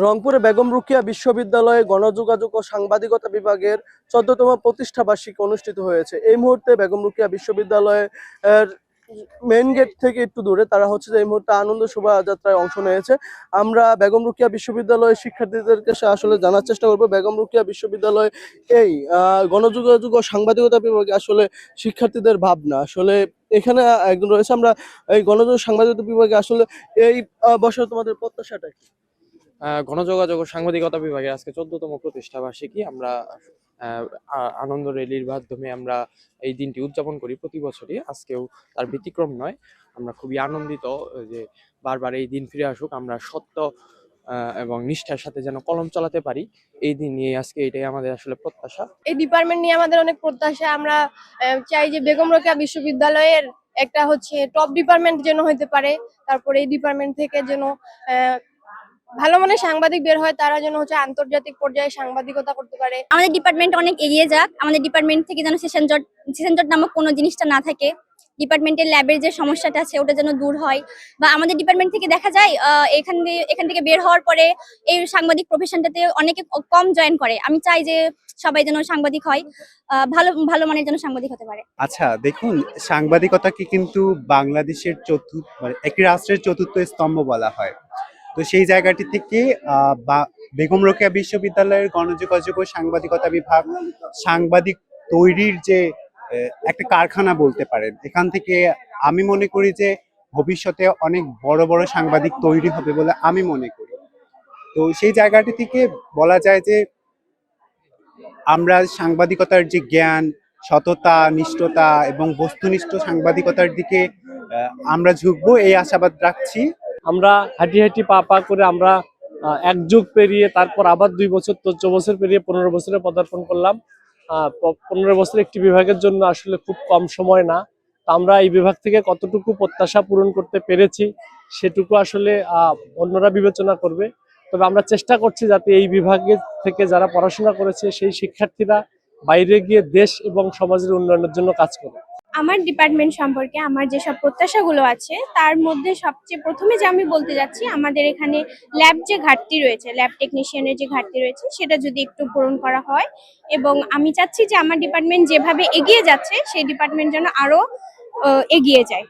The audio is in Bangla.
রংপুরে বেগম রোকেয়া বিশ্ববিদ্যালয়ে গণযোগাযোগ ও সাংবাদিকতা বিভাগের ১৪তম প্রতিষ্ঠা বার্ষিকী অনুষ্ঠিত হয়েছে। এই মুহূর্তে বেগম রোকেয়া বিশ্ববিদ্যালয়ের মেইন গেট থেকে একটু দূরে তারা হচ্ছে যে এই মুহূর্তে আনন্দ শোভাযাত্রায় অংশ নিয়েছে। আমরা বেগম রোকেয়া বিশ্ববিদ্যালয়ের শিক্ষার্থীদেরকে আসলে জানার চেষ্টা করবো বেগম রোকেয়া বিশ্ববিদ্যালয় এই গণযোগাযোগ ও সাংবাদিকতা বিভাগে আসলে শিক্ষার্থীদের ভাবনা আসলে এখানে একজন রয়েছে। আমরা এই গণযোগাযোগ সাংবাদিকতা বিভাগে আসলে এই বছর তোমাদের প্রত্যাশাটা কি? গণযোগাযোগ ও সাংবাদিকতা বিভাগের আজকে 14তম প্রতিষ্ঠা বার্ষিকী। আমরা আনন্দ র্যালির মাধ্যমে আমরা এই দিনটি উদযাপন করি প্রতি বছরই, আজকেও তার ব্যতিক্রম নয়। আমরা খুবই আনন্দিত যে বারবার এই দিন ফিরে আসুক, আমরা সত্য এবং নিষ্ঠার সাথে যেন কলম চালাতে পারি, এই দিন নিয়ে আজকে এটাই আমাদের আসলে প্রত্যাশা। এই ডিপার্টমেন্ট নিয়ে আমাদের অনেক প্রত্যাশা। আমরা চাই যে বেগম রোকেয়া বিশ্ববিদ্যালয়ের একটা টপ ডিপার্টমেন্ট যেন হইতে পারে। তারপরে এই ডিপার্টমেন্ট থেকে যেন ভালো মানের সাংবাদিক বের হয়, তারা যেন আন্তর্জাতিক পর্যায়ে সাংবাদিকতা করতে পারে। আমাদের ডিপার্টমেন্ট অনেক এগিয়ে যাক, আমাদের ডিপার্টমেন্ট থেকে যেন সেশন জট নামক কোনো জিনিসটা না থাকে। ডিপার্টমেন্টের ল্যাবের যে সমস্যাটা আছে ওটা যেন দূর হয়, বা আমাদের ডিপার্টমেন্ট থেকে দেখা যায় এখান থেকে বের হওয়ার পরে এই সাংবাদিক প্রফেশনটাতে অনেকে কম জয়েন করে। আমি চাই যে সবাই যেন সাংবাদিক হয়, ভালো ভালো মানের যেন সাংবাদিক হতে পারে। আচ্ছা দেখুন, সাংবাদিকতাকে কিন্তু বাংলাদেশের একটি রাষ্ট্রের চতুর্থ স্তম্ভ বলা হয়। তো সেই জায়গাটি থেকে বেগম রোকেয়া বিশ্ববিদ্যালয়ের গণযোগাযোগ ও সাংবাদিকতা বিভাগ সাংবাদিক তৈরির যে একটা কারখানা বলতে পারেন। এখান থেকে আমি মনে করি যে ভবিষ্যতে অনেক বড় বড় সাংবাদিক তৈরি হবে বলে আমি মনে করি। তো সেই জায়গাটি থেকে বলা যায় যে আমরা সাংবাদিকতার যে জ্ঞান, সততা, নিষ্ঠতা এবং বস্তুনিষ্ঠ সাংবাদিকতার দিকে আমরা ঝুঁকবো, এই আশাবাদ রাখছি। আমরা হাঁটি হাঁটি পা পা করে আমরা এক যুগ পেরিয়ে তারপর আবার 2 বছর 14 বছর পেরিয়ে 15 বছরে পদার্পণ করলাম। 15 বছর একটি বিভাগের জন্য আসলে খুব কম সময় না। আমরা এই বিভাগ থেকে কতটুকু প্রত্যাশা পূরণ করতে পেরেছি সেটুকু আসলে অন্যরা বিবেচনা করবে। তবে আমরা চেষ্টা করছি যাতে এই বিভাগে থেকে যারা পড়াশোনা করেছে সেই শিক্ষার্থীরা বাইরে গিয়ে দেশ এবং সমাজের উন্নয়নের জন্য কাজ করে। আমার ডিপার্টমেন্ট সম্পর্কে আমার যেসব প্রত্যাশাগুলো আছে তার মধ্যে সবচেয়ে প্রথমে যে আমি বলতে যাচ্ছি, আমাদের এখানে ল্যাব যে ঘাটতি রয়েছে, ল্যাব টেকনিশিয়ানের যে ঘাটতি রয়েছে সেটা যদি একটু পূরণ করা হয়, এবং আমি চাচ্ছি যে আমার ডিপার্টমেন্ট যেভাবে এগিয়ে যাচ্ছে সেই ডিপার্টমেন্ট যেন আরো এগিয়ে যায়।